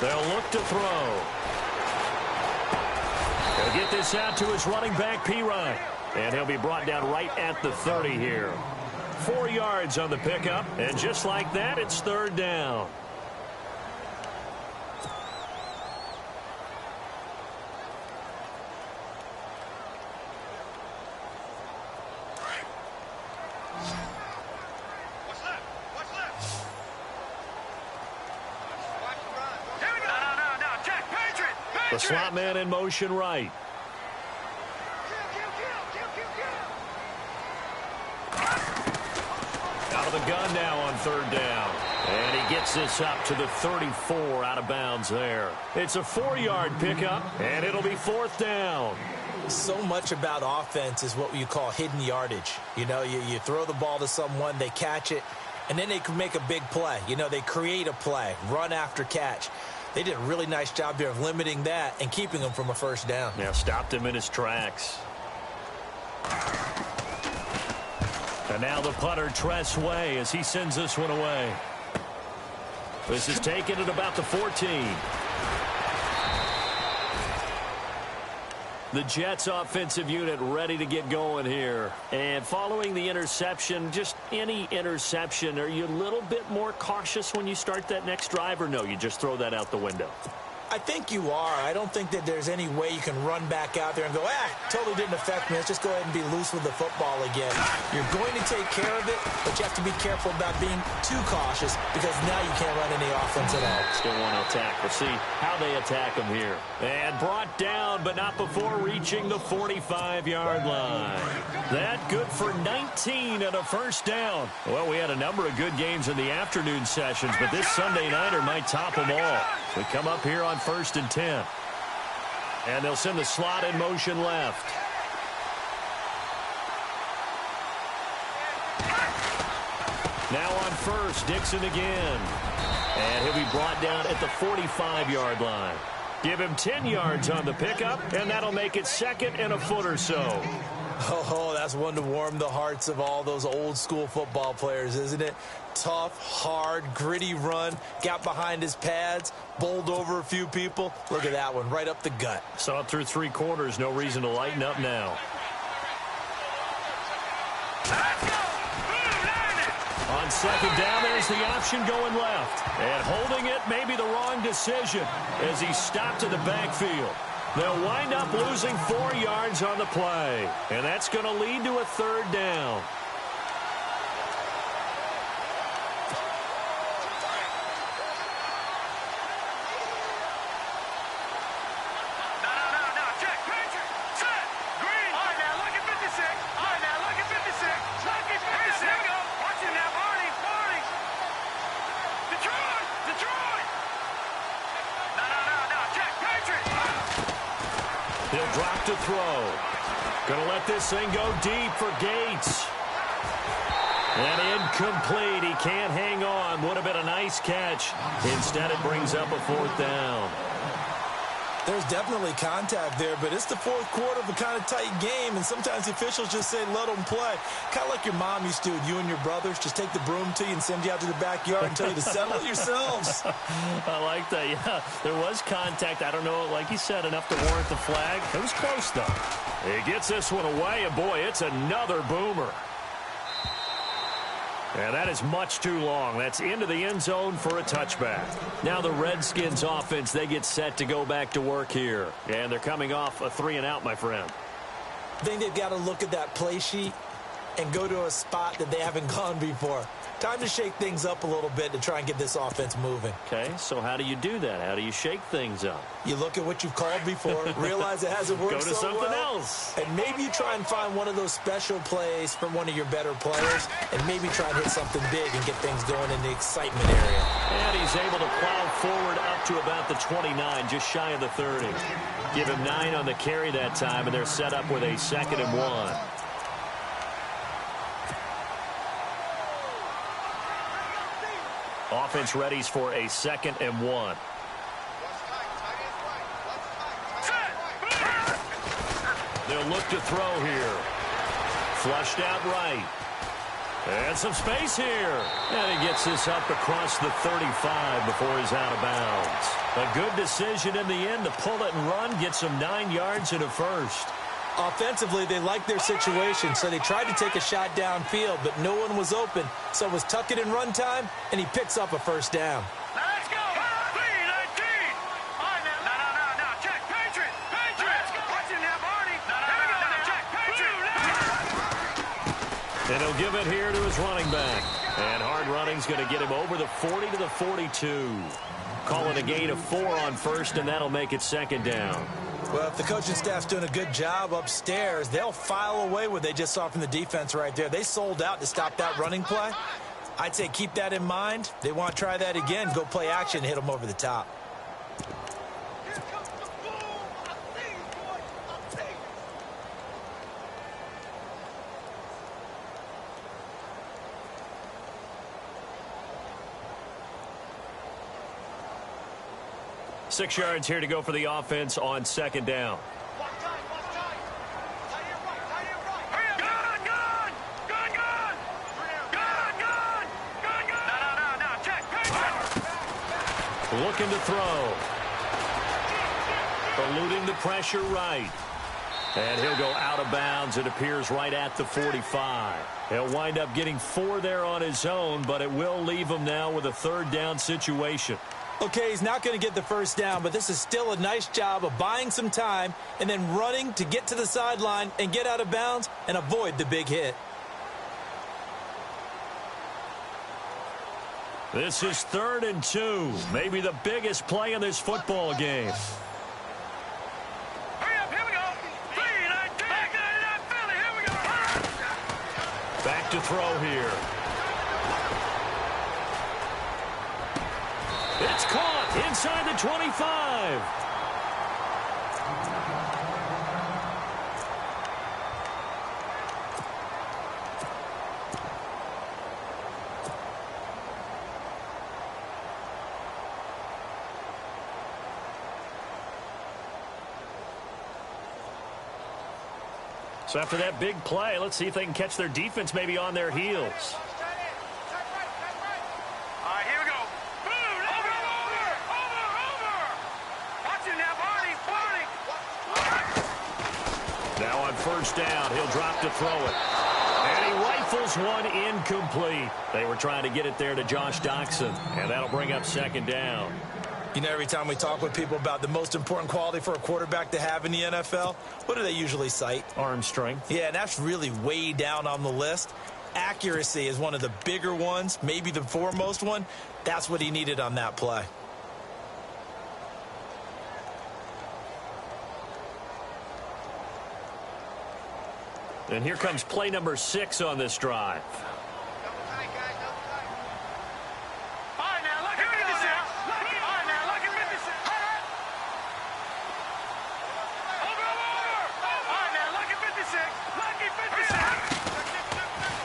They'll look to throw. He'll get this out to his running back, P-Ryan. And he'll be brought down right at the 30 here. 4 yards on the pickup. And just like that, it's third down. The slot man in motion right. Out of the gun now on third down. And he gets this up to the 34 out of bounds there. It's a 4-yard pickup, and it'll be fourth down.
So much about offense is what you call hidden yardage. You know, you throw the ball to someone, they catch it, and then they can make a big play. You know, they create a play, run after catch. They did a really nice job there of limiting that and keeping him from a first down.
Yeah, stopped him in his tracks. And now the punter, Tress Way, as he sends this one away. This is taken at about the 14. The Jets offensive unit ready to get going here. And following the interception, just any interception, are you a little bit more cautious when you start that next drive, or no, you just throw that out the window?
I think you are. I don't think that there's any way you can run back out there and go, totally didn't affect me. Let's just go ahead and be loose with the football again. You're going to take care of it, but you have to be careful about being too cautious because now you can't run any offense at all.
Still want to attack. We'll see how they attack him here. And brought down, but not before reaching the 45-yard line. That good for 19 and a first down. Well, we had a number of good games in the afternoon sessions, but this Sunday nighter might top them all. We come up here on 1st and 10. And they'll send the slot in motion left. Now on first, Dixon again. And he'll be brought down at the 45-yard line. Give him 10 yards on the pickup, and that'll make it second and a foot or so.
Oh, that's one to warm the hearts of all those old school football players, isn't it? Tough, hard, gritty run, got behind his pads, bowled over a few people. Look at that one, right up the gut.
Saw it through 3 quarters, no reason to lighten up now. On second down, there's the option going left. And holding it may be the wrong decision as he stopped in the backfield. They'll wind up losing 4 yards on the play. And that's going to lead to a third down. Drop to throw. Gonna let this thing go deep for Gates. And incomplete. He can't hang on. Would have been a nice catch. Instead, it brings up a 4th down.
There's definitely contact there, but it's the 4th quarter of a kind of tight game, and sometimes the officials just say, let them play. Kind of like your mom used to with you and your brothers. Just take the broom to you and send you out to the backyard and tell you to settle it yourselves.
I like that. Yeah, there was contact. I don't know, like you said, enough to warrant the flag. It was close, though. He gets this one away, and boy, it's another boomer. And that is much too long. That's into the end zone for a touchback. Now the Redskins offense, they get set to go back to work here. And they're coming off a 3-and-out, my friend.
I think they've got to look at that play sheet and go to a spot that they haven't gone before. Time to shake things up a little bit to try and get this offense moving.
Okay, so how do you do that? How do you shake things up?
You look at what you've called before, realize it hasn't worked so well.
Go to something else.
And maybe you try and find one of those special plays from one of your better players, and maybe try and hit something big and get things going in the excitement area.
And he's able to plow forward up to about the 29, just shy of the 30. Give him 9 on the carry that time, and they're set up with a 2nd and 1. Offense readies for a 2nd and 1. They'll look to throw here. Flushed out right. And some space here. And he gets this up across the 35 before he's out of bounds. A good decision in the end to pull it and run. Gets him 9 yards and a first.
Offensively, they liked their situation, so they tried to take a shot downfield, but no one was open. So it was tuck it in run time, and he picks up a 1st down.
Now let's go. 3-19. All right, now. Check. Patriot. Watch it now, Barney. Here we go now. Check. Patriot.
And he'll give it here to his running back. And hard running's going to get him over the 40 to the 42. Call it a gain of 4 on 1st, and that'll make it 2nd down.
Well, if the coaching staff's doing a good job upstairs, they'll file away what they just saw from the defense right there. They sold out to stop that running play. I'd say keep that in mind. They want to try that again, go play action, hit them over the top.
Six yards here to go for the offense on 2nd down. Looking to throw. Eluding the pressure right. And he'll go out of bounds. It appears right at the 45. He'll wind up getting 4 there on his own, but it will leave him now with a 3rd down situation.
Okay, he's not going to get the 1st down, but this is still a nice job of buying some time and then running to get to the sideline and get out of bounds and avoid the big hit.
This is 3rd and 2. Maybe the biggest play in this football game.
Hurry up, here we go. 3-19. Philly, here we go.
Back to throw here. It's caught inside the 25. So after that big play, let's see if they can catch their defense maybe on their heels. Now on 1st down, he'll drop to throw it. And he rifles one incomplete. They were trying to get it there to Josh Doxson, and that'll bring up 2nd down.
You know, every time we talk with people about the most important quality for a quarterback to have in the NFL, what do they usually cite?
Arm strength.
Yeah, and that's really way down on the list. Accuracy is one of the bigger ones, maybe the foremost one. That's what he needed on that play.
And here comes play number 6 on this drive.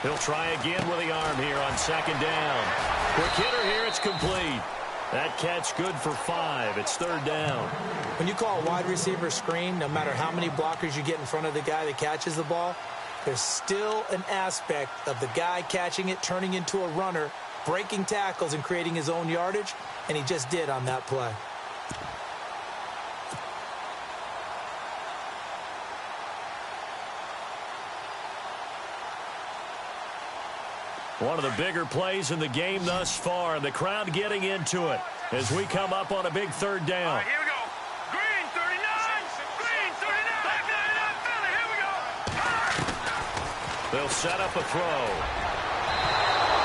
He'll try again with the arm here on second down. Quick hitter here, it's complete. That catch good for 5. It's third down.
When you call a wide receiver screen, no matter how many blockers you get in front of the guy that catches the ball, there's still an aspect of the guy catching it, turning into a runner, breaking tackles and creating his own yardage, and he just did on that play.
One of the bigger plays in the game thus far, and the crowd getting into it as we come up on a big third down.
All right, here we go. Green 39. Green 39. Back 99. Philly. Here we go.
They'll set up a throw.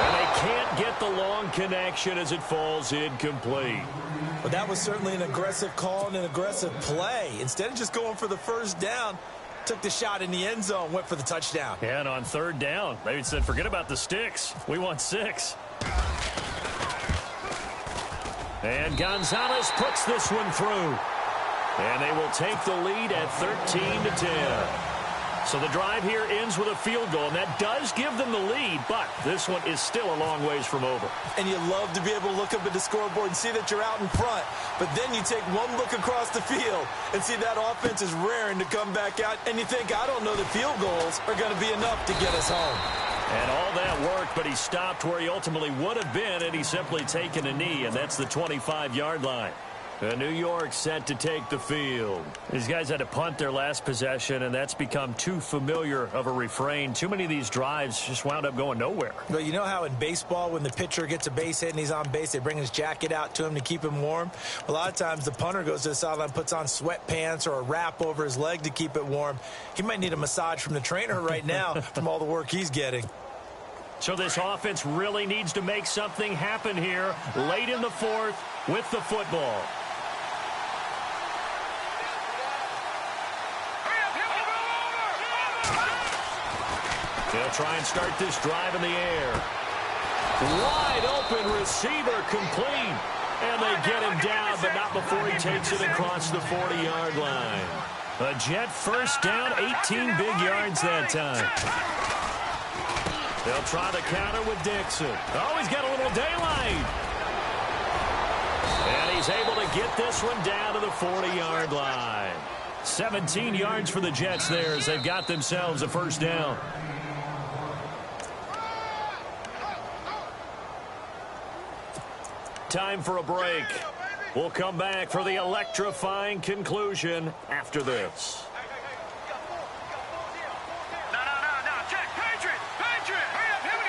And they can't get the long connection as it falls incomplete.
But that was certainly an aggressive call and an aggressive play. Instead of just going for the first down, took the shot in the end zone, went for the touchdown.
Yeah, and on third down, they said, forget about the sticks. We want 6. And Gonzalez puts this one through. And they will take the lead at 13-10. So the drive here ends with a field goal, and that does give them the lead, but this one is still a long ways from over.
And you love to be able to look up at the scoreboard and see that you're out in front, but then you take one look across the field and see that offense is raring to come back out, and you think, I don't know that field goals are going to be enough to get us home.
And all that work, but he stopped where he ultimately would have been, and he's simply taken a knee, and that's the 25-yard line. New York set to take the field. These guys had to punt their last possession, and that's become too familiar of a refrain. Too many of these drives just wound up going nowhere.
Well, you know how in baseball, when the pitcher gets a base hit and he's on base, they bring his jacket out to him to keep him warm? A lot of times the punter goes to the sideline, puts on sweatpants or a wrap over his leg to keep it warm. He might need a massage from the trainer right now from all the work he's getting.
So this offense really needs to make something happen here late in the fourth with the football. They'll try and start this drive in the air. Wide open receiver complete. And they get him down, but not before he takes it across the 40-yard line. A Jet first down, 18 big yards that time. They'll try the counter with Dixon. Oh, he's got a little daylight. And he's able to get this one down to the 40-yard line. 17 yards for the Jets there as they've got themselves a first down. Time for a break. We'll come back for the electrifying conclusion after this.
No. Check. Patriot. Hurry up. Here we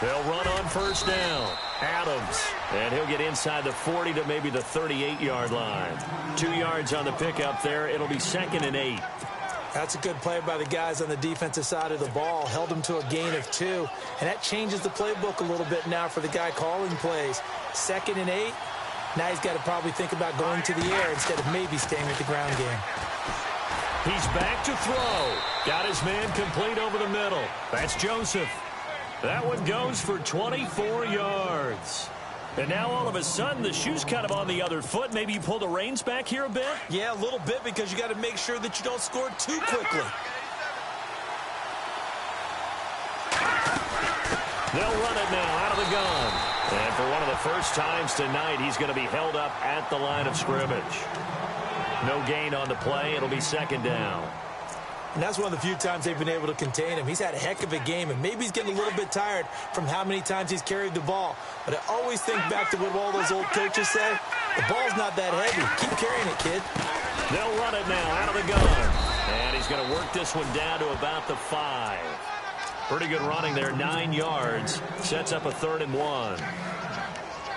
go.
They'll run on first down. Adams. And he'll get inside the 40 to maybe the 38-yard line. 2 yards on the pickup there. It'll be 2nd and 8.
That's a good play by the guys on the defensive side of the ball. Held them to a gain of 2. And that changes the playbook a little bit now for the guy calling plays. 2nd and 8. Now he's got to probably think about going to the air instead of maybe staying with the ground game.
He's back to throw. Got his man complete over the middle. That's Joseph. That one goes for 24 yards. And now all of a sudden the shoe's kind of on the other foot. Maybe you pull the reins back here a bit?
Yeah, a little bit, because you got to make sure that you don't score too quickly.
They'll run it now out of the gun. And for one of the first times tonight, he's going to be held up at the line of scrimmage. No gain on the play. It'll be 2nd down.
And that's one of the few times they've been able to contain him. He's had a heck of a game, and maybe he's getting a little bit tired from how many times he's carried the ball. But I always think back to what all those old coaches say. The ball's not that heavy. Keep carrying it, kid.
They'll run it now out of the gun. And he's going to work this one down to about the 5. Pretty good running there, 9 yards. Sets up a 3rd and 1.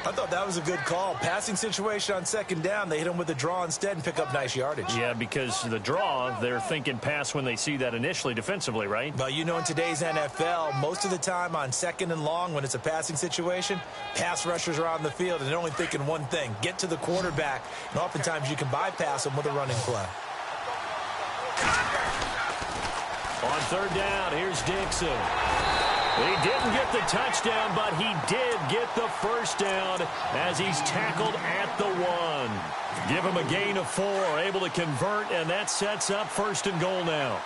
I thought that was a good call. Passing situation on 2nd down. They hit him with a draw instead and pick up nice yardage.
Yeah, because the draw, they're thinking pass when they see that initially defensively, right?
But you know, in today's NFL, most of the time on 2nd and long, when it's a passing situation, pass rushers are on the field and they're only thinking one thing: get to the quarterback. And oftentimes you can bypass them with a running play.
On 3rd down, here's Dixon. He didn't get the touchdown, but he did get the first down as he's tackled at the 1. Give him a gain of 4, able to convert, and that sets up 1st and goal now.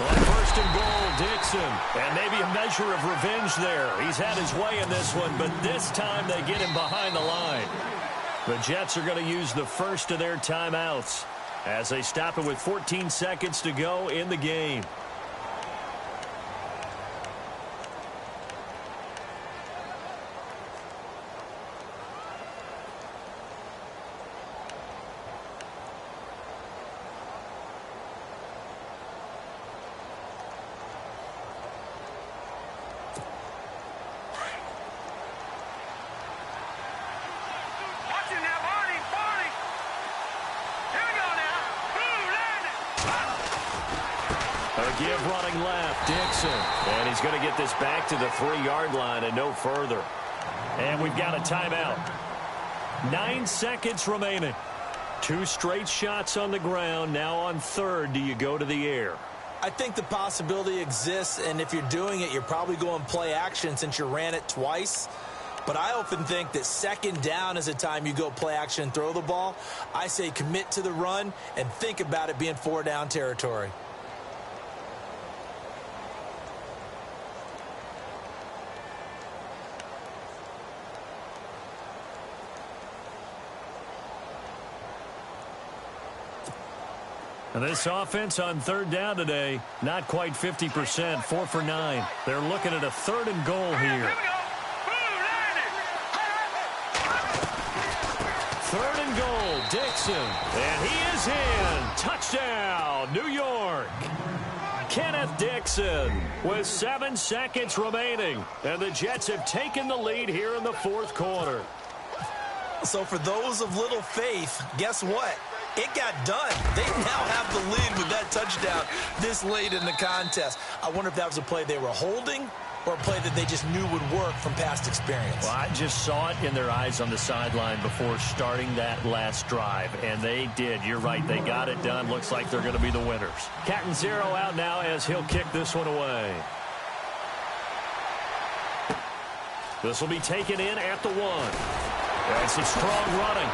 On 1st and goal, Dixon. And maybe a measure of revenge there. He's had his way in this one, but this time they get him behind the line. The Jets are going to use the first of their timeouts as they stop it with 14 seconds to go in the game. Give running left, Dixon. And he's going to get this back to the 3-yard line and no further. And we've got a timeout. 9 seconds remaining. 2 straight shots on the ground. Now on 3rd, do you go to the air?
I think the possibility exists, and if you're doing it, you're probably going play action since you ran it twice. But I often think that 2nd down is the time you go play action and throw the ball. I say commit to the run and think about it being 4-down territory.
And this offense on 3rd down today, not quite 50%, 4 for 9. They're looking at a 3rd and goal here. 3rd and goal, Dixon. And he is in. Touchdown, New York. Kenneth Dixon with 7 seconds remaining. And the Jets have taken the lead here in the 4th quarter.
So for those of little faith, guess what? It got done. They now have the lead with that touchdown this late in the contest. I wonder if that was a play they were holding or a play that they just knew would work from past experience. Well,
I just saw it in their eyes on the sideline before starting that last drive, and they did. You're right. They got it done. Looks like they're going to be the winners. Catanzaro out now as he'll kick this one away. This will be taken in at the 1. That's a strong running.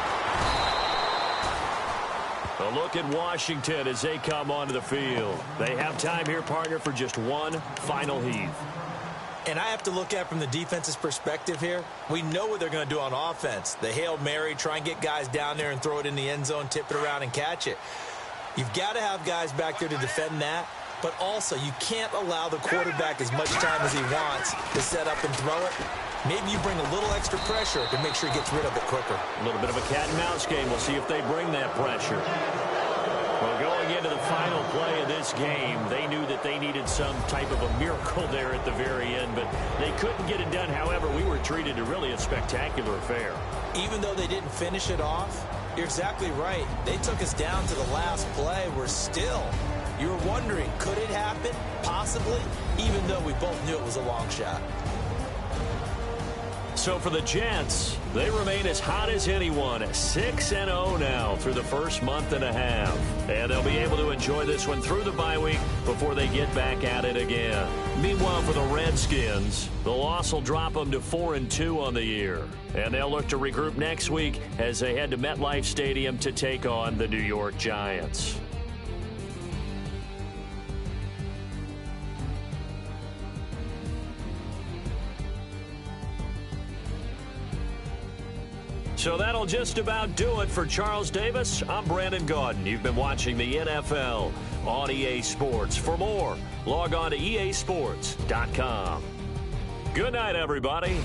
A look at Washington as they come onto the field. They have time here, partner, for just one final heave.
And I have to look at it from the defense's perspective here. We know what they're going to do on offense. The Hail Mary, try and get guys down there and throw it in the end zone, tip it around and catch it. You've got to have guys back there to defend that. But also, you can't allow the quarterback as much time as he wants to set up and throw it. Maybe you bring a little extra pressure to make sure he gets rid of it quicker.
A little bit of a cat and mouse game. We'll see if they bring that pressure. Well, going into the final play of this game, they knew that they needed some type of a miracle there at the very end, but they couldn't get it done. However, we were treated to really a spectacular affair.
Even though they didn't finish it off, you're exactly right. They took us down to the last play. We're still, you were wondering, could it happen? Possibly, even though we both knew it was a long shot.
So for the Jets, they remain as hot as anyone, 6-0 now through the first month and a half. And they'll be able to enjoy this one through the bye week before they get back at it again. Meanwhile, for the Redskins, the loss will drop them to 4-2 on the year. And they'll look to regroup next week as they head to MetLife Stadium to take on the New York Giants. So that'll just about do it for Charles Davis. I'm Brandon Gaudin. You've been watching the NFL on EA Sports. For more, log on to easports.com. Good night, everybody.